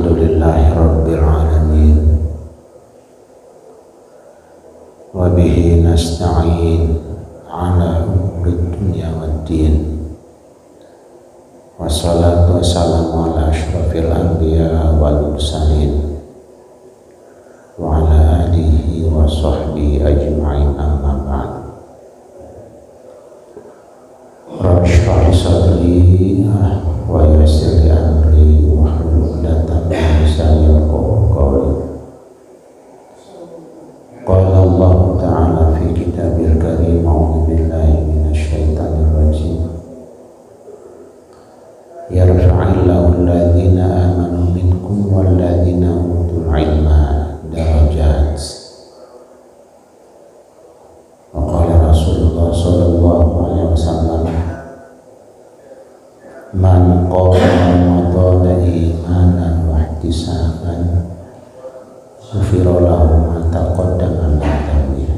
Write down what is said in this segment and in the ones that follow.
Alhamdulillahi Rabbil Alamin. Wa bihi nasta'in ala umuri dunya waddin. Wassalatu wassalamu ala asyrafil anbiya wal mursalin wa ala alihi wa sahbihi ajma'in, amma ba'd. Rabbi shrah li sadri wa yassir li amri wahlul 'uqdatam min lisani yafqahu qawli. Qala Allah ta'ala fi kitabil karim, a'udzu billahi minasyaitonir rajim. Yarfa'illahu alladhina amanu minkum walladhina utul ilma darajat. Wa qala Rasulullah sallallahu alaihi wasallam, man qama ramadhana imanan wa ihtisaban ghufira lahu ma taqaddama min dhanbihi.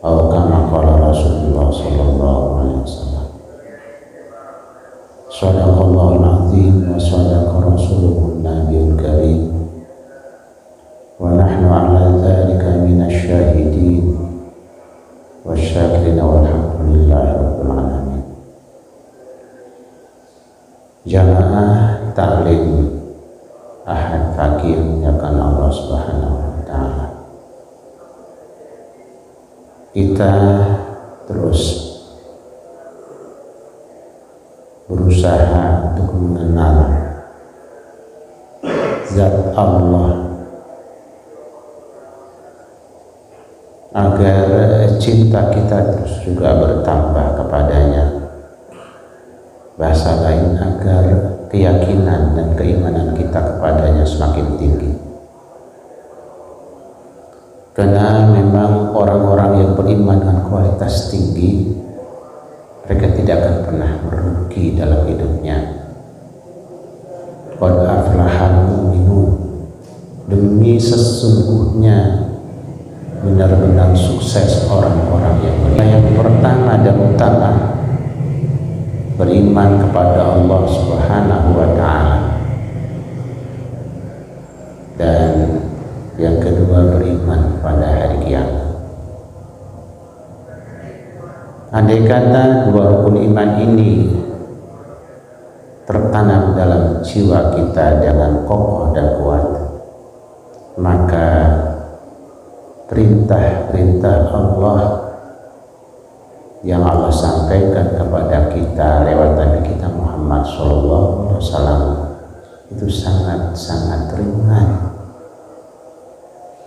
Atau kama qala Rasulullah sallallahu alaihi wasallam. Shadaqallahul azim wa shadaqa rasuluhun nabiyul karim. Wa nahnu ala dzalika minasy syahidin wasyakirin walhamdulillahi rabbil alamin. Jamaah taklim Ahad Fakih muliakan Allah Subhanahu wa taala. Kita terus berusaha untuk mengenal zat Allah agar cinta kita terus juga bertambah kepadanya. Bahasa lain, agar keyakinan dan keimanan kita kepadanya semakin tinggi. Karena memang orang-orang yang beriman dengan kualitas tinggi, mereka tidak akan pernah merugi dalam hidupnya. Qad aflahal mu'minun, demi sesungguhnya benar-benar sukses orang-orang yang beriman. Yang pertama dan utama, beriman kepada Allah Subhanahu wa ta'ala. Dan yang kedua, beriman pada hari kiamat. Andai kata dua rukun iman ini tertanam dalam jiwa kita dengan kokoh dan kuat, maka perintah-perintah Allah yang Allah sampaikan kepada kita lewat Nabi kita Muhammad SAW itu sangat-sangat ringan,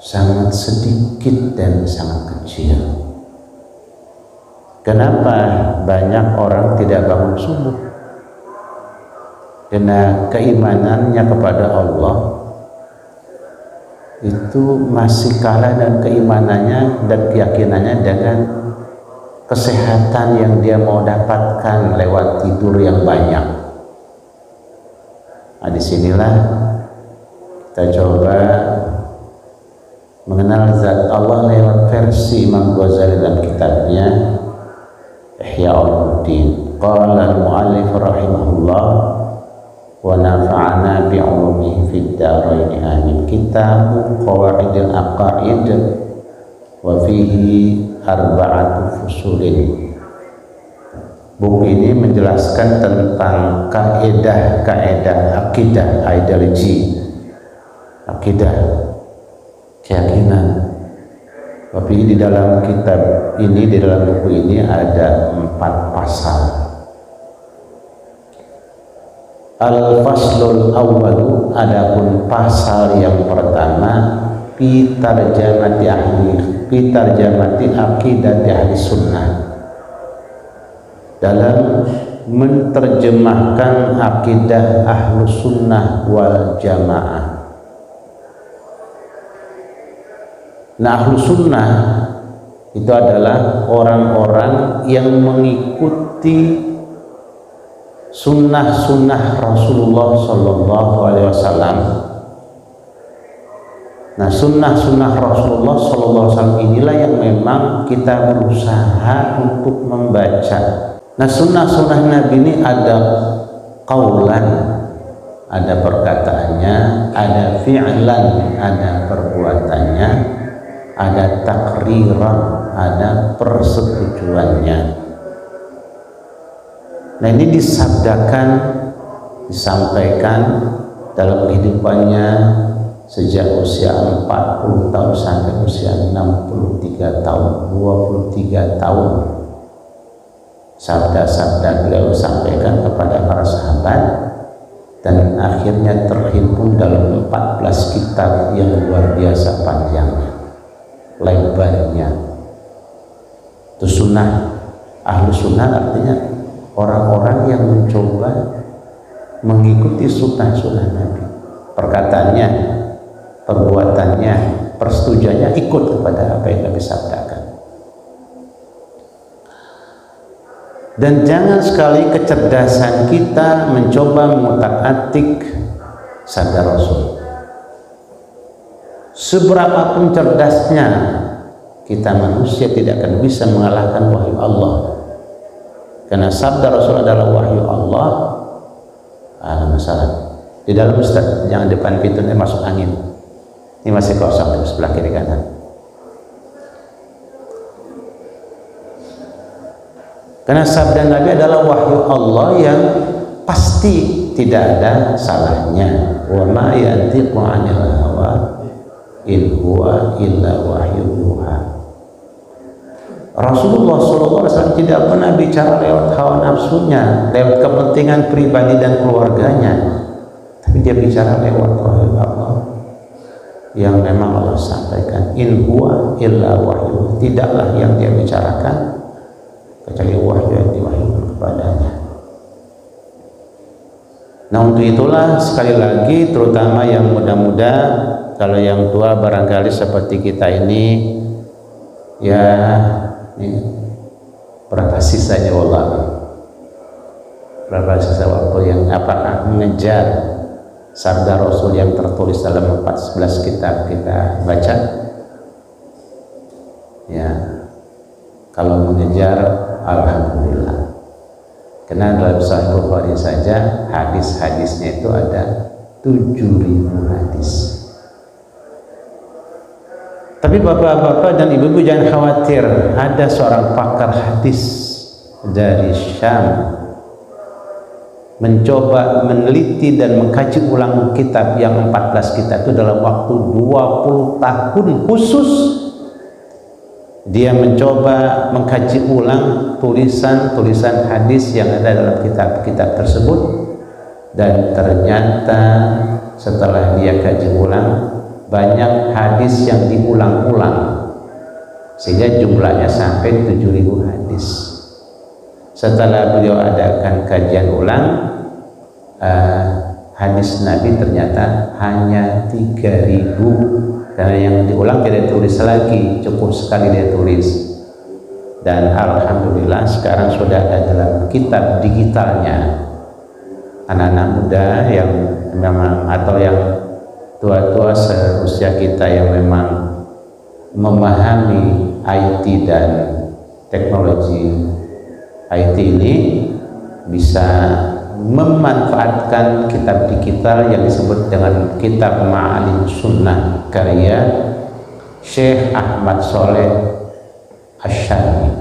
sangat sedikit dan sangat kecil. Kenapa banyak orang tidak bangun subuh? Karena keimanannya kepada Allah itu masih kalah dan keimanannya dan keyakinannya dengan kesehatan yang dia mau dapatkan lewat tidur yang banyak. Nah, disinilah kita coba mengenal zat Allah lewat versi Imam Ghazali dalam kitabnya Ihya Ulumuddin. Qala al-mu'allif rahimahullah wa nafa'ana bi'ulumihi fid dharain amin. Kitab Qawaidul Aqaid wa fihi arba'atu fusulin. Buku ini menjelaskan tentang kaidah-kaidah akidah, ideologi, akidah, keyakinan. Tapi di dalam kitab ini, di dalam buku ini ada 4 pasal. Al-faslul awwalu, adapun pasal yang pertama, fi tarjamati aqidati ahli sunnah, dalam menerjemahkan akidah ahlu sunnah wal jamaah. Nah, ahlu sunnah itu adalah orang-orang yang mengikuti sunnah-sunnah Rasulullah Sallallahu Alaihi Wasallam. Nah, sunnah-sunnah Rasulullah Sallallahu Alaihi Wasallam inilah yang memang kita berusaha untuk membaca. Nah, sunnah-sunnah Nabi ini ada kaulan, ada perkataannya, ada fi'lan, ada perbuatannya, ada takriran, ada persetujuannya. Nah ini disabdakan, disampaikan dalam kehidupannya sejak usia 40 tahun sampai usia 63 tahun, 23 tahun. Sabda-sabda beliau sampaikan kepada para sahabat dan akhirnya terhimpun dalam 14 kitab yang luar biasa panjangnya, lebarnya. Itu sunnah. Ahlu sunnah artinya orang-orang yang mencoba mengikuti sunnah-sunnah Nabi, perkataannya, perbuatannya, persetujuannya ikut kepada apa yang Nabi sabdakan. Dan jangan sekali kecerdasan kita mencoba mengutak-atik sabda Rasul. Seberapapun cerdasnya kita manusia tidak akan bisa mengalahkan wahyu Allah, karena sabda Rasul adalah wahyu Allah. Ada masalah di dalam Ustaz, yang depan pintunya masuk angin, ini masih kosong di sebelah kiri kanan. Karena sabda Nabi adalah wahyu Allah yang pasti tidak ada salahnya. Wa ma yantiqu 'anil hawa in huwa illa wahyu yuha. Rasulullah SAW tidak pernah bicara lewat hawa nafsunya, lewat kepentingan pribadi dan keluarganya, tapi dia bicara lewat wahyu Allah yang memang Allah sampaikan. In huwa illa wahyu, tidaklah yang dia bicarakan kecuali wahyu yang diwahyukan kepadanya. Nah untuk itulah sekali lagi, terutama yang muda-muda, kalau yang tua barangkali seperti kita ini, ya ini, berapa sisanya wallah, berapa sisa waktu yang apakah mengejar sabda Rasul yang tertulis dalam 14 kitab kita baca? Ya, kalau mengejar, alhamdulillah. Karena dalam Sahih Bukhari saja hadis-hadisnya itu ada 7.000 hadis. Tapi bapak-bapak dan ibu-ibu jangan khawatir, ada seorang pakar hadis dari Syam mencoba meneliti dan mengkaji ulang kitab yang 14 kitab itu dalam waktu 20 tahun khusus. Dia mencoba mengkaji ulang tulisan-tulisan hadis yang ada dalam kitab-kitab tersebut, dan ternyata setelah dia kaji ulang banyak hadis yang diulang-ulang sehingga jumlahnya sampai 7.000 hadis. Setelah beliau adakan kajian ulang, hadis Nabi ternyata hanya 3.000, karena yang diulang tidak tulis lagi, cukup sekali dia tulis. Dan alhamdulillah sekarang sudah ada dalam kitab digitalnya. Anak-anak muda yang memang atau yang tua-tua seusia kita yang memang memahami IT dan teknologi IT ini bisa memanfaatkan kitab digital yang disebut dengan kitab Ma'alim Sunnah karya Syekh Ahmad Sholeh Asy'ari.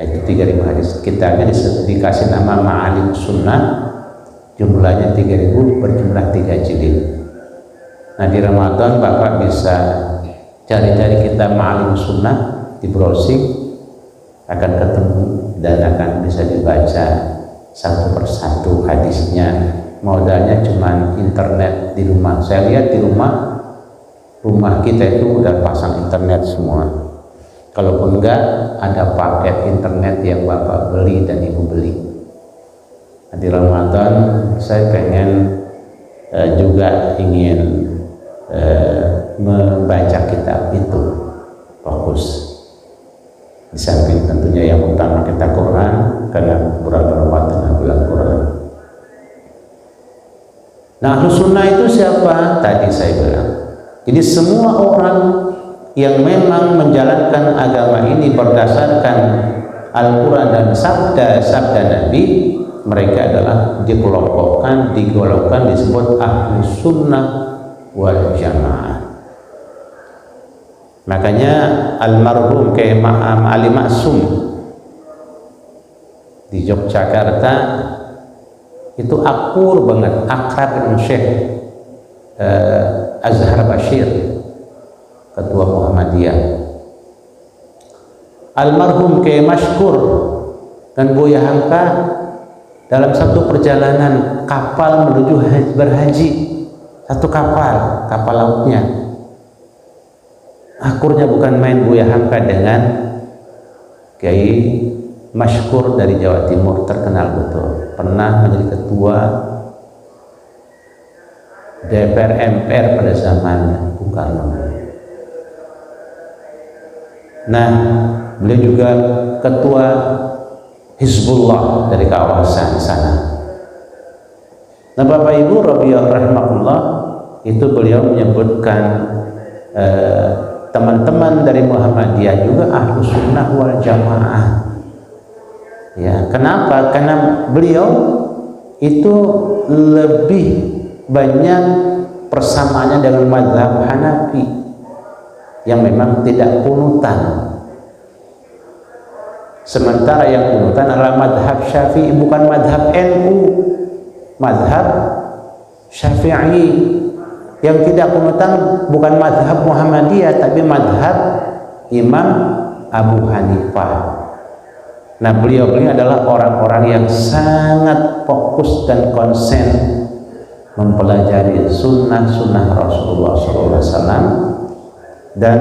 Itu 3.000 hadis. Kitabnya dikasih nama Ma'alim Sunnah, jumlahnya 3.000, berjumlah 3 jilid. Nah di Ramadan Bapak bisa cari-cari kitab Ma'alim Sunnah, di browsing akan ketemu dan akan bisa dibaca satu persatu hadisnya. Modalnya cuma internet di rumah. Saya lihat di rumah kita itu udah pasang internet semua. Kalaupun enggak, ada paket internet yang Bapak beli dan Ibu beli. Di Ramadan saya pengen juga ingin membaca kitab itu, fokus. Di samping tentunya yang utama kita Quran, karena bulan Ramadan bulan Quran. Nah, Ahlus Sunnah itu siapa? Tadi saya bilang. Jadi semua orang yang memang menjalankan agama ini berdasarkan Al-Quran dan sabda-sabda Nabi, mereka adalah digolongkan disebut ahlu sunnah wal jamaah. Makanya almarhum kayak Ali Maksum di Yogyakarta itu akur banget, akrab dengan Syekh Azhar Bashir, ketua Muhammadiyah. Almarhum Kiai Mashkur dan Buya Hamka dalam satu perjalanan kapal menuju berhaji, satu kapal lautnya. Akurnya bukan main Buya Hamka dengan Kiai Mashkur dari Jawa Timur, terkenal betul, pernah menjadi ketua DPR MPR pada zamannya Bung Karno. Nah, beliau juga ketua Hizbullah dari kawasan sana. Nah, Bapak Ibu rahimahullah, itu beliau menyebutkan teman-teman dari Muhammadiyah juga ahlu sunnah wal jamaah. Ya, kenapa? Karena beliau itu lebih banyak persamaannya dengan mazhab Hanafi yang memang tidak kunutan. Sementara yang kunutan adalah mazhab Syafi'i, bukan mazhab NU, mazhab Syafi'i. Yang tidak kunutan bukan mazhab Muhammadiyah, tapi mazhab Imam Abu Hanifah. Nah, beliau adalah orang-orang yang sangat fokus dan konsen mempelajari sunnah-sunnah Rasulullah SAW, dan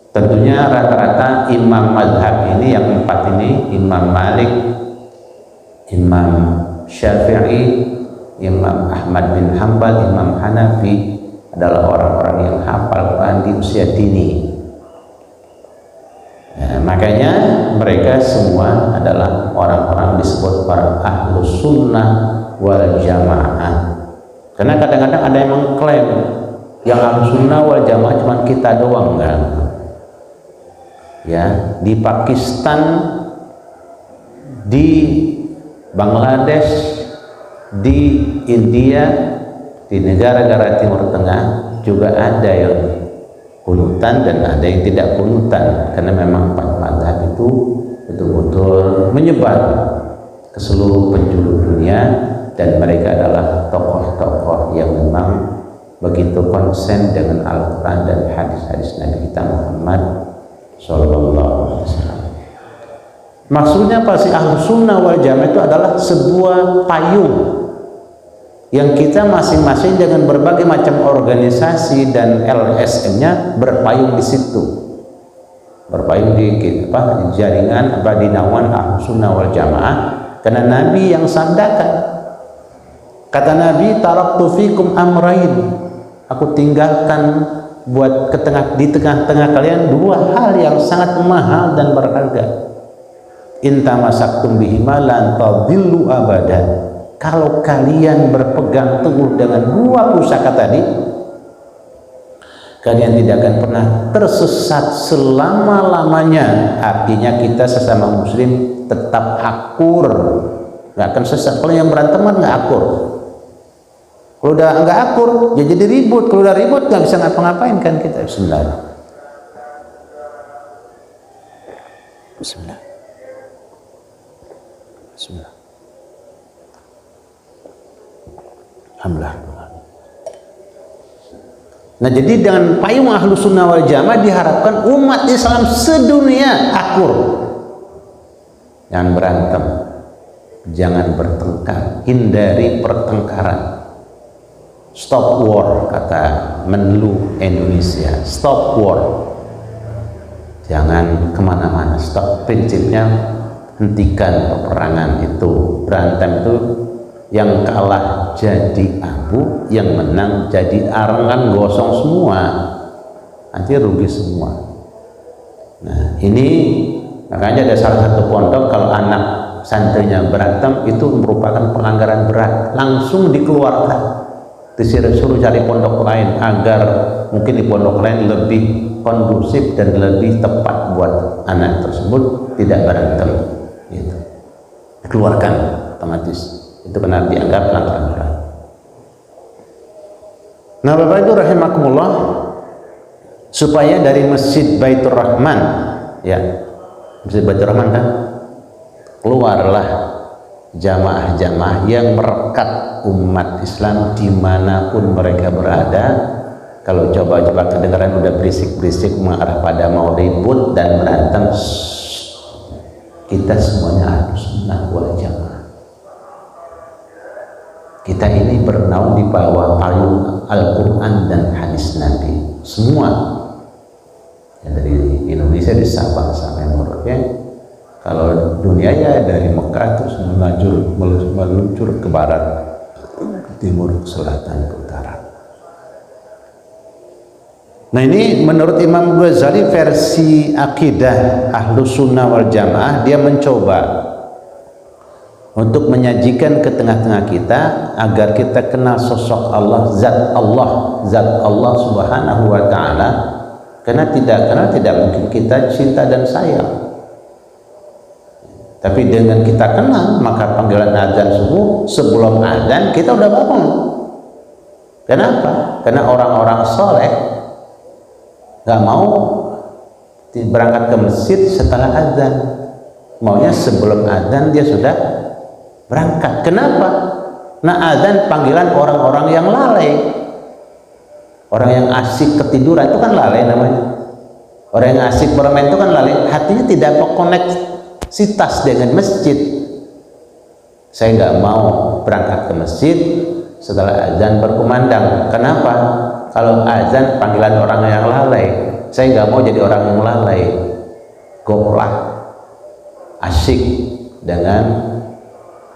tentunya rata-rata imam mazhab ini yang empat ini, Imam Malik, Imam Syafi'i, Imam Ahmad bin Hanbal, Imam Hanafi, adalah orang-orang yang hafal Quran di usia dini. Nah, makanya mereka semua adalah orang-orang disebut para ahlu sunnah wal jamaah. Karena kadang-kadang ada yang mengklaim yang ahlu sunnah wal jamaah cuma kita doang, enggak. Ya, di Pakistan, di Bangladesh, di India, di negara-negara Timur Tengah juga ada yang kunutan dan ada yang tidak kunutan, karena memang empat mazhab itu betul-betul menyebar ke seluruh penjuru dunia, dan mereka adalah tokoh-tokoh yang memang begitu konsen dengan Al-Quran dan hadis-hadis Nabi kita Muhammad SAW. Maksudnya apa sih ahlu sunnah wal jamaah? Itu adalah sebuah payung yang kita masing-masing dengan berbagai macam organisasi dan LSM-nya berpayung di situ, berpayung di jaringan di naungan ahlu sunnah wal jamaah. Karena Nabi yang sabdakan, kata Nabi, taraktu fikum amrain, aku tinggalkan buat di tengah-tengah kalian dua hal yang sangat mahal dan berharga. Intamasaktum bihima lan tadillu abada. Kalau kalian berpegang teguh dengan dua pusaka tadi, kalian tidak akan pernah tersesat selama-lamanya. Artinya kita sesama muslim tetap akur, nggak akan sesat. Kalau yang berantem kan nggak akur. Kalau udah nggak akur, ya jadi ribut. Kalau udah ribut nggak bisa ngapa-ngapain kan kita. Bismillah. Bismillah. Bismillah. Alhamdulillah. Nah, jadi dengan payung ahlu sunnah wal jamaah diharapkan umat Islam sedunia akur, jangan berantem, jangan bertengkar, hindari pertengkaran. Stop war, kata Menlu Indonesia. Stop war, jangan kemana-mana. Stop, prinsipnya hentikan peperangan itu. Berantem itu yang kalah jadi abu, yang menang jadi arang, kan gosong semua, nanti rugi semua. Nah, ini makanya ada salah satu pondok kalau anak santrinya berantem itu merupakan pelanggaran berat, langsung dikeluarkan, disuruh cari pondok lain agar mungkin di pondok lain lebih kondusif dan lebih tepat buat anak tersebut tidak berantem gitu. dikeluarkan otomatis. Itu benar dianggap pelanggaran berat. Nah, Bapak Ibu rahimakumullah, supaya dari Masjid Baitur Rahman, ya, Masjid Baitur Rahman kan, keluarlah jamaah-jamaah yang merekat umat Islam dimanapun mereka berada. Kalau coba-coba kedengaran udah berisik-berisik mengarah pada mau ribut dan berantem, kita semuanya harus sunnah wal jamaah. Kita ini bernaung di bawah payung Al-Quran dan hadis Nabi semua, ya, dari Indonesia di Sabang sampai Merauke. Kalau dunia ya dari Mekah terus meluncur ke barat, ke timur, ke selatan, ke utara. Nah, ini menurut Imam Ghazali versi akidah Ahlus Sunnah wal Jamaah, dia mencoba untuk menyajikan ke tengah-tengah kita agar kita kenal sosok Allah, zat Allah Subhanahu wa taala. Karena tidak mungkin kita cinta dan sayang. Tapi dengan kita kenal, maka panggilan azan subuh sebelum azan kita udah bangun. Kenapa? Karena orang-orang soleh nggak mau berangkat ke masjid setelah azan, maunya sebelum azan dia sudah berangkat. Kenapa? Nah, azan panggilan orang-orang yang lalai, orang yang asik ketiduran, itu kan lalai namanya. Orang yang asik bermain itu kan lalai, hatinya tidak koneksitas dengan masjid. Saya nggak mau berangkat ke masjid setelah azan berkumandang. Kenapa? Kalau azan panggilan orang yang lalai, saya nggak mau jadi orang yang lalai, goplah, asik dengan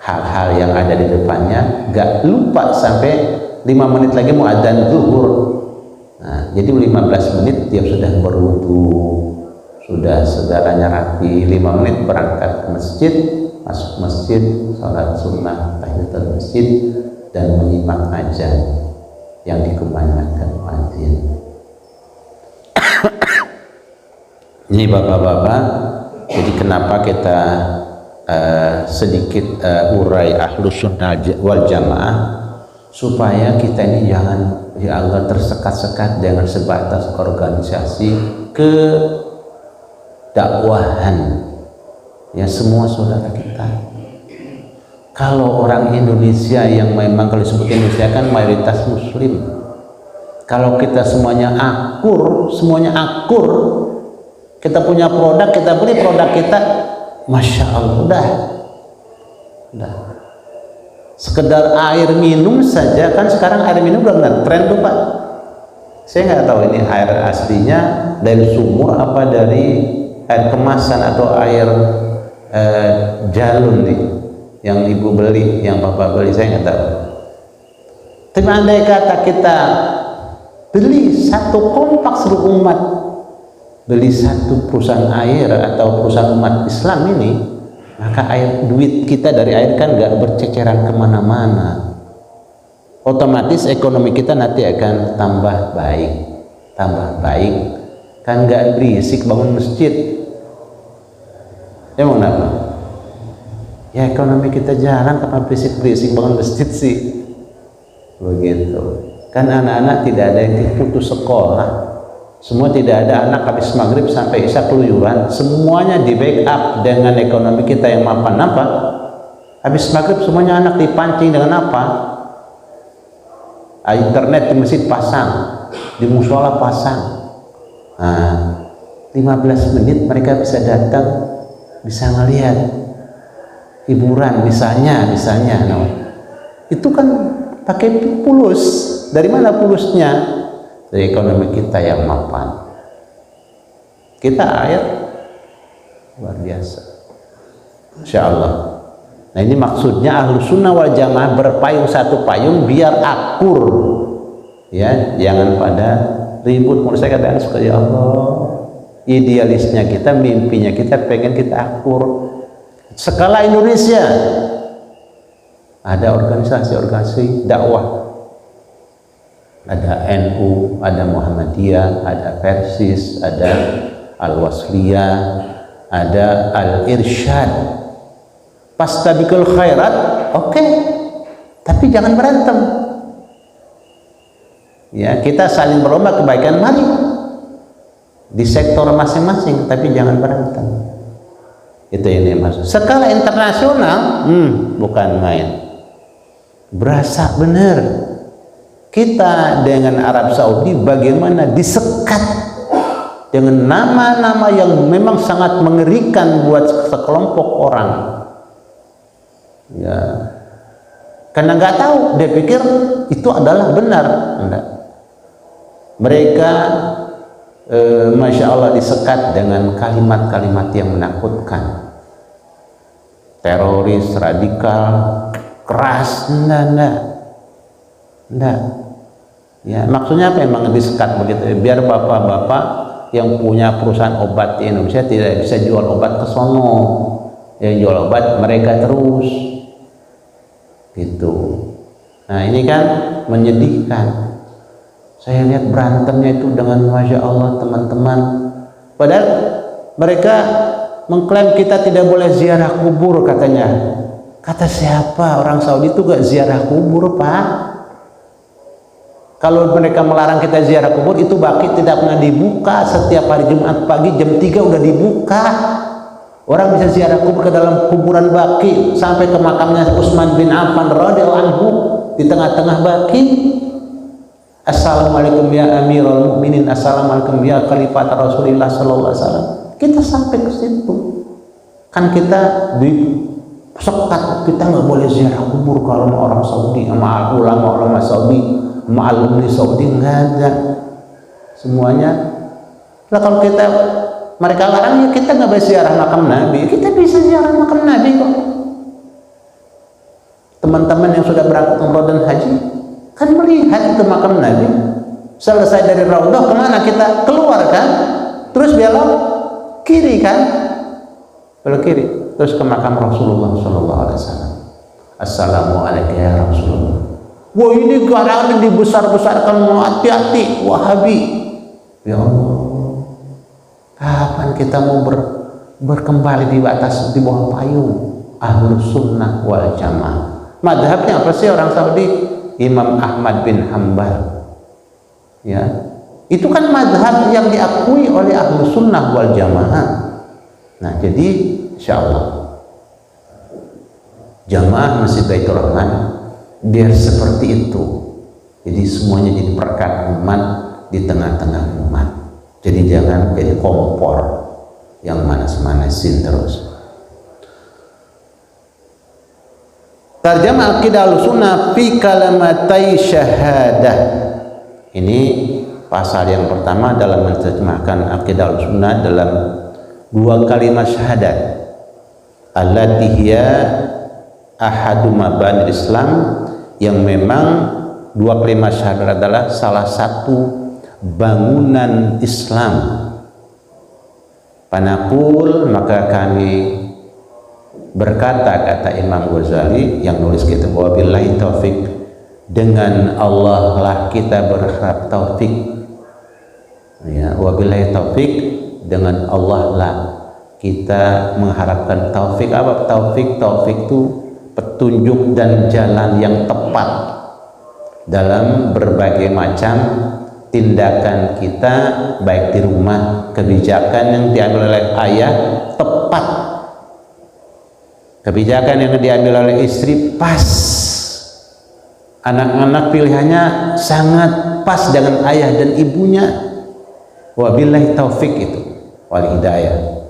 hal-hal yang ada di depannya, nggak lupa sampai 5 menit lagi mau azan zuhur. Nah, jadi 15 menit dia sudah berwudu, sudah segalanya rapi, 5 menit berangkat ke masjid, masuk masjid, sholat sunnah, tahiyatul masjid, dan menyimak azan yang dikumandangkan muadzin. Ini bapak-bapak, jadi kenapa kita sedikit urai Ahlus Sunnah wal Jamaah, supaya kita ini jangan ya Allah tersekat-sekat dengan sebatas organisasi kedakwahan. Ya, semua saudara kita. Kalau orang Indonesia yang memang kalau disebut Indonesia kan mayoritas muslim, kalau kita semuanya akur, kita punya produk, kita beli produk kita, Masya Allah, udah. Sekedar air minum saja, kan sekarang air minum udah ngetren tuh Pak. Saya nggak tahu ini air aslinya dari sumur apa dari air kemasan atau air galon nih yang ibu beli, yang bapak beli, saya nggak tahu. Tapi andai kata kita beli satu kompak seluruh umat, beli satu perusahaan air atau perusahaan umat Islam ini, maka duit kita dari air kan nggak berceceran kemana-mana. Otomatis ekonomi kita nanti akan tambah baik, kan nggak berisik bangun masjid. Emang kenapa? Ya ekonomi kita jalan, kapan berisik bangun masjid sih? Begitu. Kan anak-anak tidak ada yang putus sekolah. Semua tidak ada anak habis maghrib sampai isya keluyuran, semuanya di backup dengan ekonomi kita yang mapan. Apa? Habis maghrib semuanya anak dipancing dengan apa? Internet di masjid pasang, di musola pasang. Nah, 15 menit mereka bisa datang, bisa ngelihat hiburan misalnya. Nah, itu kan pakai pulus. Dari mana pulusnya? Dari ekonomi kita yang mapan. Kita air luar biasa, Insya Allah. Nah, ini maksudnya Ahlus Sunnah wal Jamaah berpayung satu payung biar akur, ya, jangan pada ribut. Menurut saya katakan suka, ya Allah, idealisnya kita, mimpinya kita pengen kita akur. Skala Indonesia ada organisasi dakwah, ada NU, ada Muhammadiyah, ada Persis, ada Al-Wasliyah, ada Al-Irsyad, fastabiqul khairat, oke. Tapi jangan berantem. Ya, kita saling berlomba kebaikan, mari di sektor masing-masing, tapi jangan berantem. Itu yang dimaksud. Skala internasional, bukan main. Berasa benar. Kita dengan Arab Saudi bagaimana disekat dengan nama-nama yang memang sangat mengerikan buat sekelompok orang. Ya, karena nggak tahu, dia pikir itu adalah benar. Enggak. Mereka Masya Allah disekat dengan kalimat-kalimat yang menakutkan, teroris, radikal, keras. Enggak. Ya, maksudnya apa? Emang disekat begitu biar bapak-bapak yang punya perusahaan obat di Indonesia tidak bisa jual obat ke sono, yang jual obat mereka terus gitu. Nah, ini kan menyedihkan. Saya lihat berantemnya itu dengan Masya Allah teman-teman, padahal mereka mengklaim kita tidak boleh ziarah kubur katanya. Kata siapa? Orang Saudi itu gak ziarah kubur, Pak. Kalau mereka melarang kita ziarah kubur, itu baki tidak pernah dibuka. Setiap hari Jumat pagi jam 3 udah dibuka. Orang bisa ziarah kubur ke dalam kuburan baki, sampai ke makamnya Utsman bin Affan radhiyallahu anhu di tengah-tengah baki. Assalamualaikum ya Amirul Mukminin, assalamualaikum ya Khalifat Rasulullah sallallahu alaihi wasallam. Kita sampai ke situ. Kan kita di sekat, kita nggak boleh ziarah kubur kalau orang Saudi, sama ulama Saudi, sama alumni Saudi, nggak ada. Semuanya. Lah kalau kita mereka larang, ya kita nggak bisa ziarah makam Nabi. Kita bisa ziarah makam Nabi kok. Teman-teman yang sudah berangkat umrah dan haji kan melihat ke makam Nabi. Selesai dari Raudhah, kemana kita? Keluar kan? Terus belok kiri kan? Belok kiri, terus ke makam Rasulullah sallallahu alaihi wasallam. Assalamualaikum ya Rasulullah. Wah, ini garangan dibesar-besarkan, hati-hati Wahabi. Ya Allah, kapan kita mau berkembali di atas, di bawah payung Ahlus Sunnah wal Jamaah? Madhabnya apa sih orang Saudi? Imam Ahmad bin Hanbal. Ya, itu kan madhab yang diakui oleh Ahlus Sunnah wal Jamaah. Nah, jadi insya Allah Jamaah Masjid Baitur Rahman biar seperti itu. Jadi semuanya jadi perekat umat di tengah-tengah umat. Jadi jangan jadi kompor yang manas-manasin terus. Tarjamah Aqidah Ahlussunnah fi kalamatai syahadah. Ini pasal yang pertama dalam menerjemahkan Aqidah Ahlussunnah dalam dua kalimat syahadat. Allati hiya ahadu mabanil Islam, yang memang dua kalimat syahadat adalah salah satu bangunan Islam. Panaqul, maka kami berkata, kata Imam Ghazali yang nulis kitab Wabillahi Taufik, dengan Allah lah kita berharap taufik. Ya, wabillahi taufik, dengan Allah lah kita mengharapkan taufik. Apa taufik? Taufik itu petunjuk dan jalan yang tepat dalam berbagai macam tindakan kita, baik di rumah, kebijakan yang diambil oleh ayah tepat, kebijakan yang diambil oleh istri pas, anak-anak pilihannya sangat pas dengan ayah dan ibunya. Wabillahi taufik itu wal hidayah,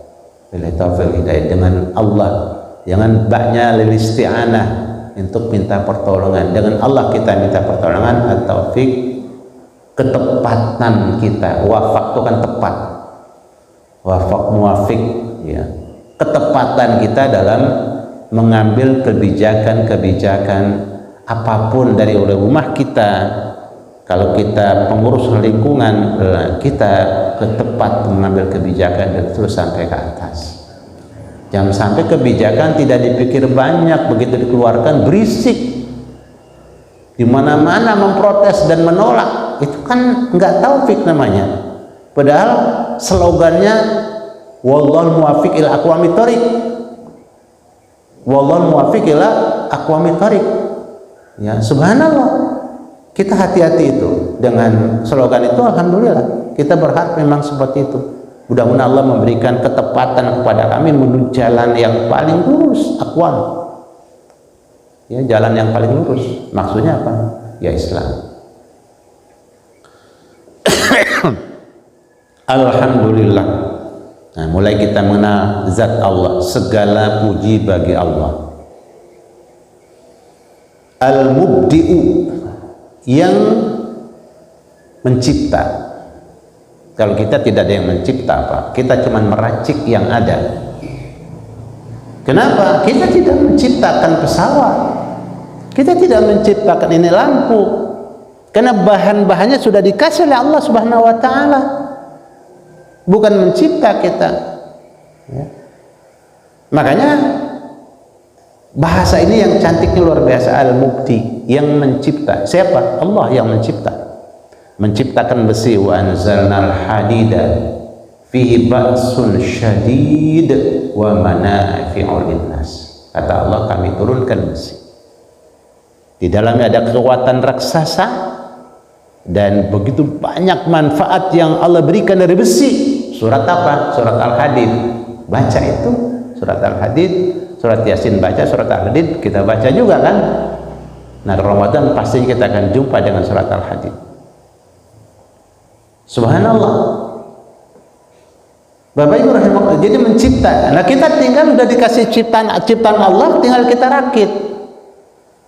billahi taufik hidayah, dengan Allah. Jangan baknya lil isti'anah, untuk minta pertolongan. Dengan Allah kita minta pertolongan. At-taufik, ketepatan kita. Wafak itu kan tepat, wafak muafik, ya, ketepatan kita dalam mengambil kebijakan-kebijakan apapun dari rumah kita. Kalau kita pengurus lingkungan, kita tepat mengambil kebijakan dan terus sampai ke atas. Jangan sampai kebijakan tidak dipikir banyak, begitu dikeluarkan berisik, di mana-mana memprotes dan menolak. Itu kan nggak taufik namanya. Padahal slogannya wallahul muwaffiq ila aqwamit thoriq. Wallahu muwaffiq ila aqwamit thariq. Ya, subhanallah. Kita hati-hati itu dengan slogan itu. Alhamdulillah, kita berharap memang seperti itu. Mudah-mudahan Allah memberikan ketepatan kepada kami menuju jalan yang paling lurus, aqwam. Ya, jalan yang paling lurus. Maksudnya apa? Ya Islam. Alhamdulillah. Nah, mulai kita mengenal zat Allah, segala puji bagi Allah. Al-Mubdi'u, yang mencipta. Kalau kita tidak ada yang mencipta apa? Kita cuma meracik yang ada. Kenapa? Kita tidak menciptakan pesawat. Kita tidak menciptakan ini lampu. Karena bahan-bahannya sudah dikasih oleh Allah Subhanahu wa taala. Bukan mencipta kita. Ya. Makanya bahasa ini yang cantiknya luar biasa, Al-Mubdi, yang mencipta. Siapa? Allah yang mencipta. Menciptakan besi, wa anzalnal hadida fihi ba'sun syadid wa manafi'ul linnas. Kata Allah, kami turunkan besi. Di dalamnya ada kekuatan raksasa dan begitu banyak manfaat yang Allah berikan dari besi. Surat apa? Surat Al-Hadid. Baca itu surat Al-Hadid, surat Yasin baca, surat Al-Hadid kita baca juga kan. Nah, Ramadan pasti kita akan jumpa dengan surat Al-Hadid. Subhanallah. Bapak Ibu rahimahullah, jadi mencipta. Nah, kita tinggal udah dikasih ciptaan Allah, tinggal kita rakit.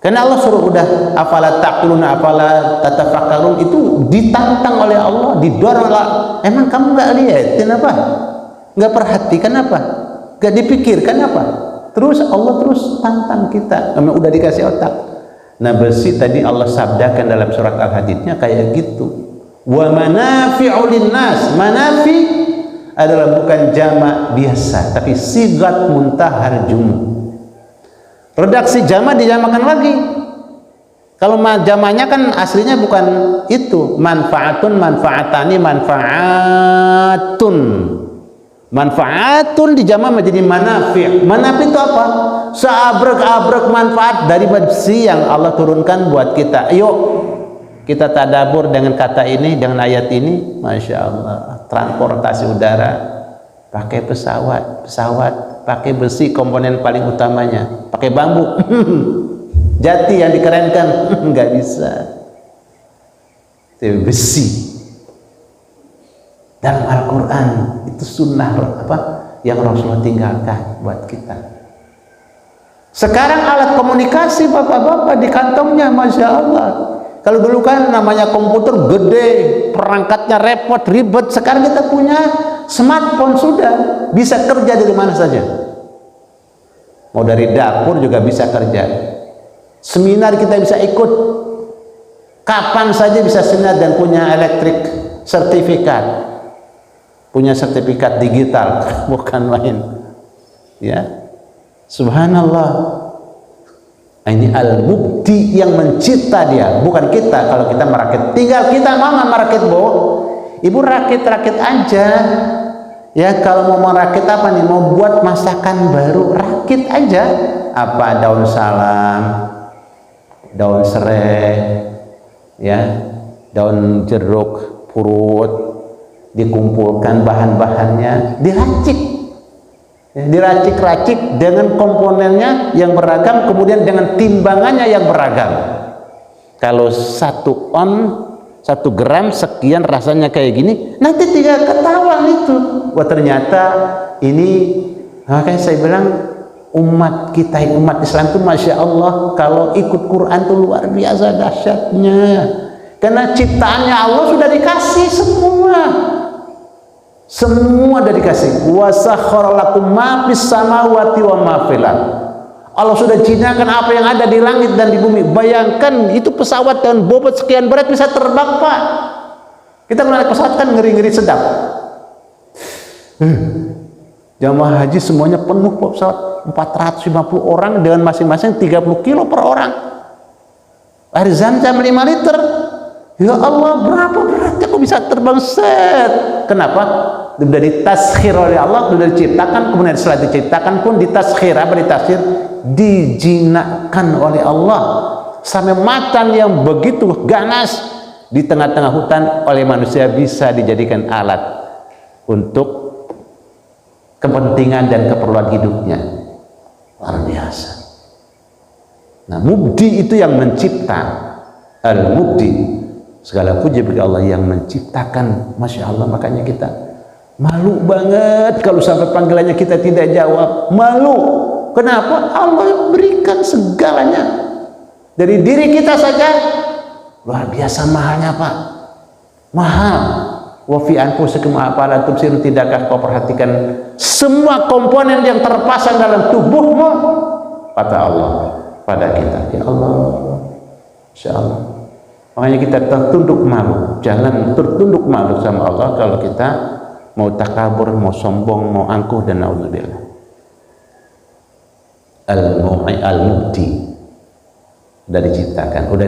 Karena Allah suruh udah, afala taquluna, afala tatafakkarun, itu ditantang oleh Allah, didorong oleh Allah. Emang kamu nggak lihatin apa? Nggak perhatikan apa? Nggak dipikirkan apa? Terus Allah terus tantang kita. Memang udah dikasih otak. Nah, besi tadi Allah sabdakan dalam surat Al-Hadidnya kayak gitu. Wa manafi'u linnas. Manafi adalah bukan jamak biasa, tapi sigat muntahar jumu. Redaksi jamak dijamakan lagi. Kalau jamaknya kan aslinya bukan itu. Manfaatun, manfaatani, manfaatun. Manfaatun dijamak menjadi manafi'. Manafi' itu apa? Seabrek-abrek manfaat dari besi yang Allah turunkan buat kita. Yuk kita tadabur dengan kata ini, dengan ayat ini. Masya Allah. Transportasi udara pakai pesawat pakai besi komponen paling utamanya, pakai bambu. Jati yang dikerenkan nggak bisa. Itu besi. Dalam Al-Quran itu sunnah apa yang Rasulullah tinggalkan buat kita. Sekarang alat komunikasi bapak-bapak di kantongnya, Masya Allah. Kalau dulu kan namanya komputer gede, perangkatnya repot, ribet. Sekarang kita punya smartphone, sudah bisa kerja dari mana saja. Mau dari dapur juga bisa kerja. Seminar kita bisa ikut kapan saja, bisa seminar dan punya elektrik sertifikat, punya sertifikat digital, bukan main. Ya, subhanallah. Ini Al-Mubdi yang mencipta dia, bukan kita. Kalau kita merakit, tinggal kita mama merakit, Bu. Ibu rakit-rakit aja. Ya, kalau mau merakit apa nih? Mau buat masakan baru, rakit aja. Apa daun salam, daun serai, ya, daun jeruk purut, dikumpulkan bahan-bahannya, diracik. Diracik-racik dengan komponennya yang beragam, kemudian dengan timbangannya yang beragam. Kalau 1 on 1 gram sekian rasanya kayak gini, nanti tinggal ketahuan itu. Wah, ternyata ini, makanya saya bilang umat kita, umat Islam itu Masya Allah, kalau ikut Quran itu luar biasa dahsyatnya. Karena ciptaannya Allah sudah dikasih semua. Semua sudah dikasih. Wa sakhkhara lakum ma fis samawati wa ma fil ardh. Allah sudah jinakan apa yang ada di langit dan di bumi. Bayangkan itu pesawat dengan bobot sekian berat bisa terbang, Pak. Kita naik pesawat kan ngeri-ngeri sedap. Jamaah haji semuanya penuh pesawat, 450 orang dengan masing-masing 30 kilo per orang. Air Zam-Zam 5 liter. Ya Allah, berapa beratnya kok bisa terbang set? Kenapa? sudah ditaskhir oleh Allah, sudah diciptakan, kemudian setelah diciptakan pun ditaskhir, dijinakkan oleh Allah sampai macan yang begitu ganas di tengah-tengah hutan oleh manusia bisa dijadikan alat untuk kepentingan dan keperluan hidupnya. Luar biasa. Nah, mubdi itu yang mencipta, al-mubdi. Segala puji bagi Allah yang menciptakan. Masya Allah, makanya kita malu banget kalau sampai panggilannya kita tidak jawab. Malu. Kenapa? Allah berikan segalanya. Dari diri kita saja luar biasa mahalnya, Pak. Mahal. Wa fi anfusikum afala tubsirun, tidakkah kau perhatikan semua komponen yang terpasang dalam tubuhmu? Kata Allah pada kita, ya Allah, insya Allah. Makanya kita tertunduk malu, jangan tertunduk malu sama Allah kalau kita mau takabur, mau sombong, mau angkuh, dan naudzubillah. Al-mubdi udah diciptakan, udah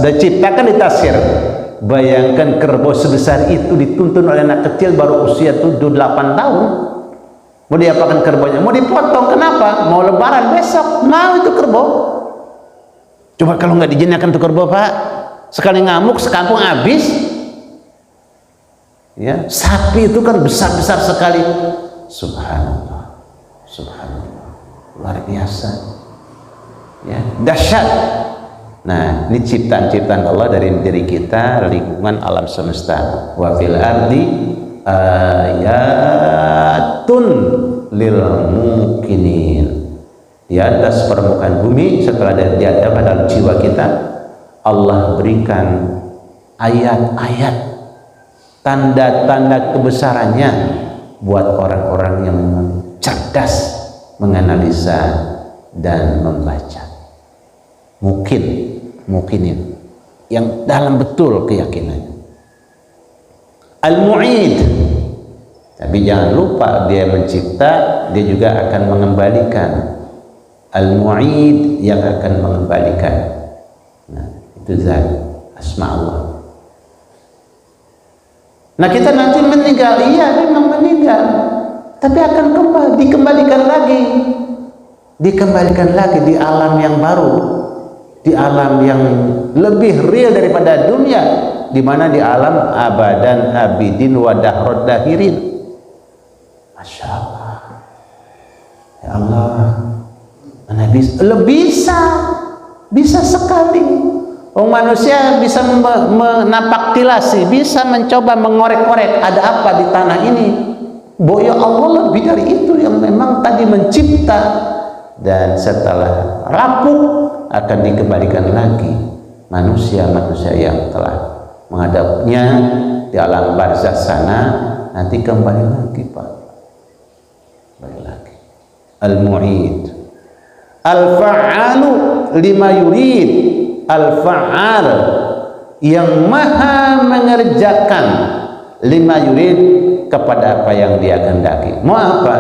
diciptakan, ditasir. Bayangkan kerbau sebesar itu dituntun oleh anak kecil baru usia 7-8 tahun. Mau diapakan kerbaunya? Mau dipotong. Kenapa? Mau lebaran besok. Mau itu kerbau. Coba kalau nggak dijinakan tuh kerbau, Pak, sekali ngamuk sekampung habis. Ya, sapi itu kan besar-besar sekali. Subhanallah, subhanallah, luar biasa. Ya, dahsyat. Nah, ini ciptaan-ciptaan Allah dari diri kita, lingkungan alam semesta. Wa fil ardi ayatun lil mukinin. Di atas permukaan bumi, setelah di atas dalam jiwa kita, Allah berikan ayat-ayat, tanda-tanda kebesarannya buat orang-orang yang cerdas menganalisa dan membaca. Mukinin yang dalam betul keyakinannya. Al-Mu'id, tapi jangan lupa dia mencipta, dia juga akan mengembalikan. Al-Mu'id yang akan mengembalikan. Nah, itu zat asma Allah. Nah, kita nanti meninggal, iya memang meninggal, tapi akan dikembalikan lagi di alam yang baru, di alam yang lebih real daripada dunia, di mana di alam abadan abidin wa dahrod dahirin. Masya Allah, ya Allah, mana bisa sekali. Manusia bisa menapak tilasi, bisa mencoba mengorek-korek ada apa di tanah ini. Ya Allah lebih dari itu yang memang tadi mencipta, dan setelah rapuh akan dikembalikan lagi manusia-manusia yang telah menghadapnya di alam barzakh sana, nanti kembali lagi, Pak, kembali lagi. Al-Mu'id, Al-Fa'alu lima yurid, Al-Fa'al yang maha mengerjakan, lima yurid kepada apa yang dia kehendaki. Mau apa?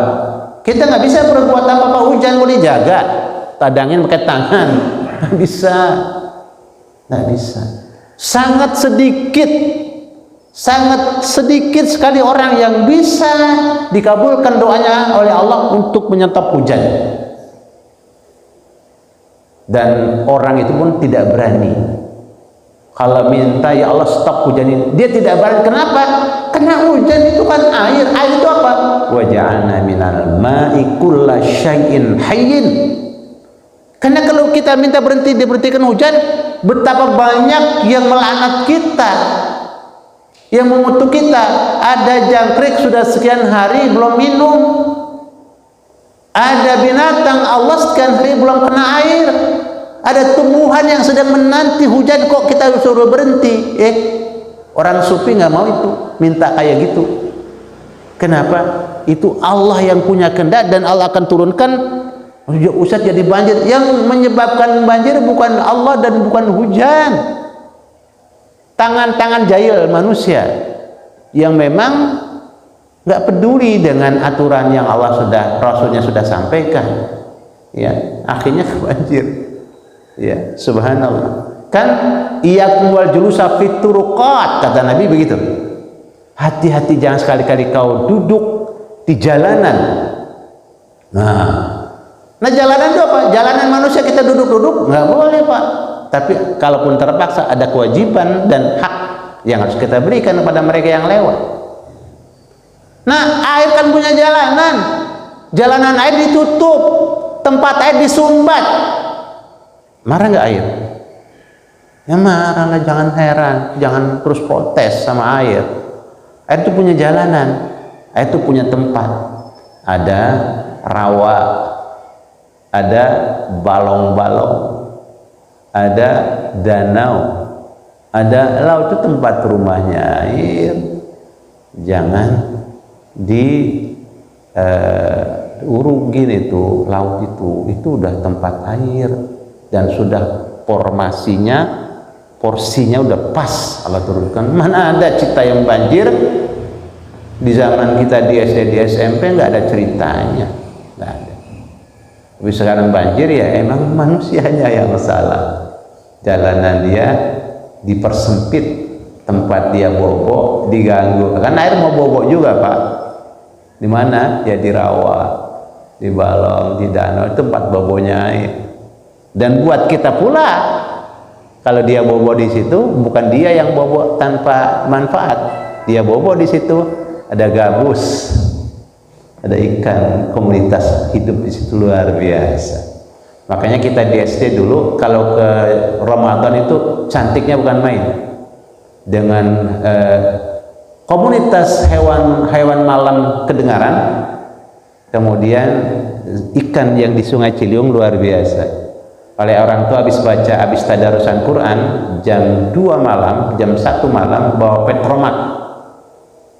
Kita nggak bisa berbuat apa-apa. Hujan mau dijaga, tadangin pakai tangan, nggak bisa. Sangat sedikit sekali orang yang bisa dikabulkan doanya oleh Allah untuk menyetop hujan. Dan orang itu pun tidak berani. Kalau minta, ya Allah stop hujan ini, dia tidak berani. Kenapa? Karena hujan itu kan air. Air itu apa? Wa ja'alna minal ma'i kulla syai'in hayyin. Karena kalau kita minta berhenti, diberhentikan hujan, betapa banyak yang melaknat kita, yang mengutuk kita. Ada jangkrik sudah sekian hari belum minum, ada binatang Allah sekian hari belum kena air, ada tumbuhan yang sedang menanti hujan, kok kita suruh berhenti. Orang sufi nggak mau itu, minta kayak gitu. Kenapa? Itu Allah yang punya kehendak, dan Allah akan turunkan. Ustaz jadi banjir. Yang menyebabkan banjir bukan Allah dan bukan hujan, tangan-tangan jahil manusia yang memang nggak peduli dengan aturan yang Allah sudah, Rasulnya sudah sampaikan. Ya, akhirnya banjir. Ya, subhanallah. Kan iyakum wal julusa fit turuqat, kata Nabi begitu. Hati-hati, jangan sekali-kali kau duduk di jalanan. Nah jalanan itu apa? Jalanan manusia kita duduk-duduk nggak boleh Pak. Tapi kalaupun terpaksa ada kewajiban dan hak yang harus kita berikan kepada mereka yang lewat. Nah air kan punya jalanan. Jalanan air ditutup, tempat air disumbat. Marah nggak air? Ya marah lah, jangan heran, jangan terus protes sama air. Air itu punya jalanan, air itu punya tempat. Ada rawa, ada balong-balong, ada danau, ada laut, itu tempat rumahnya air. Jangan diurugin itu laut itu udah tempat air dan sudah porsinya udah pas Allah turunkan. Mana ada cerita yang banjir di zaman kita di SD di SMP, nggak ada ceritanya, nggak ada. Tapi sekarang banjir ya emang manusianya yang salah. Jalanan dia dipersempit, tempat dia bobo diganggu. Kan air mau bobo juga Pak. Di mana? Ya di rawa, di balong, di danau, tempat bobonya air. Dan buat kita pula, kalau dia bobo di situ, bukan dia yang bobo tanpa manfaat. Dia bobo di situ, ada gabus, ada ikan, komunitas hidup di situ luar biasa. Makanya kita di SD dulu kalau ke Ramadan itu cantiknya bukan main. Dengan komunitas hewan malam kedengaran, kemudian ikan yang di Sungai Ciliwung luar biasa. Oleh orang tua habis tadarusan Quran jam 2 malam, jam 1 malam bawa petromak.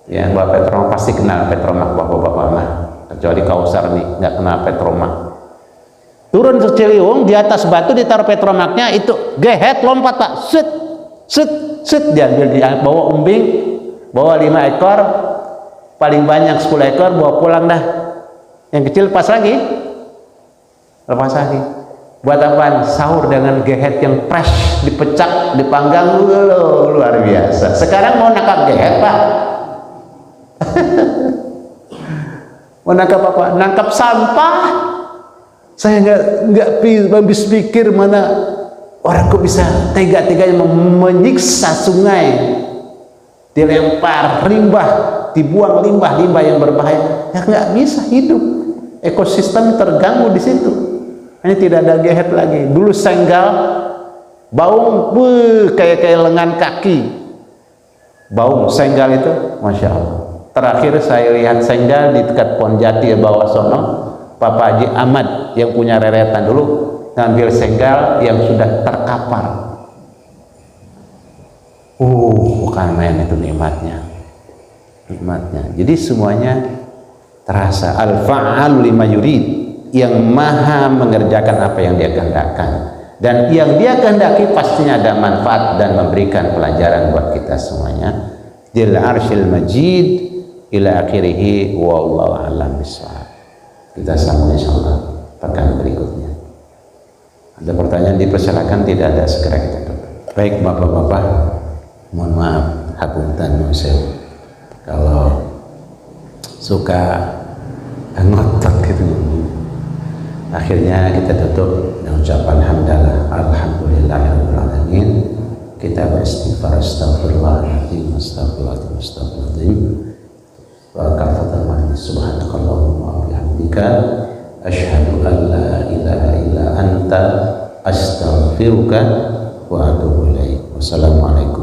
Ya, bawa petromak, pasti kenal petromak bapak-bapak mah. Kecuali Kausar nih nggak kenal petromak. Turun ke Ciliwung, di atas batu ditaruh petromaknya, itu gehet lompat Pak, set diambil, bawa umbing, bawa 5 ekor, paling banyak 10 ekor, bawa pulang dah. Yang kecil lepas lagi. Buat apaan? Sahur dengan gehet yang fresh, dipecak, dipanggang, luar biasa. Sekarang mau nangkap gehet Pak. Mau nangkap apa? Nangkap sampah. Saya nggak habis pikir, mana orang kok bisa tega-teganya menyiksa sungai, dilempar limbah, dibuang limbah yang berbahaya. Ya nggak bisa hidup, ekosistem terganggu di situ. Ini tidak ada gehet lagi. Dulu senggal, baung, kayak lengan kaki. Baung senggal itu, masya Allah. Terakhir saya lihat senggal di dekat Pohon Jati bawah sono. Papa Haji Ahmad yang punya reretan dulu ngambil senggal yang sudah terkapar. Bukan main itu nikmatnya. Jadi semuanya terasa. Al-fa'al lima yurid, yang maha mengerjakan apa yang dia kehendakkan, dan yang dia kehendaki pastinya ada manfaat dan memberikan pelajaran buat kita semuanya. Dil arsyil majid ila akhirih, wallahu a'lam bishawab. Kita sambung insyaallah pekan berikutnya. Ada pertanyaan dipersilakan, tidak ada segera kita tutup. Baik bapak-bapak, mohon maaf hapunten kalau suka ngotot gitu. Akhirnya kita tutup dengan ucapan hamdalah alhamdulillahirabbil alamin. Kita beristighfar, astagfirullahaladzim, astagfirullahaladzim. Wa kafatan subhanakallahumma wa bihamdika asyhadu an la ilaha illa anta astaghfiruka wa atubu ilaik. Wassalamualaikum.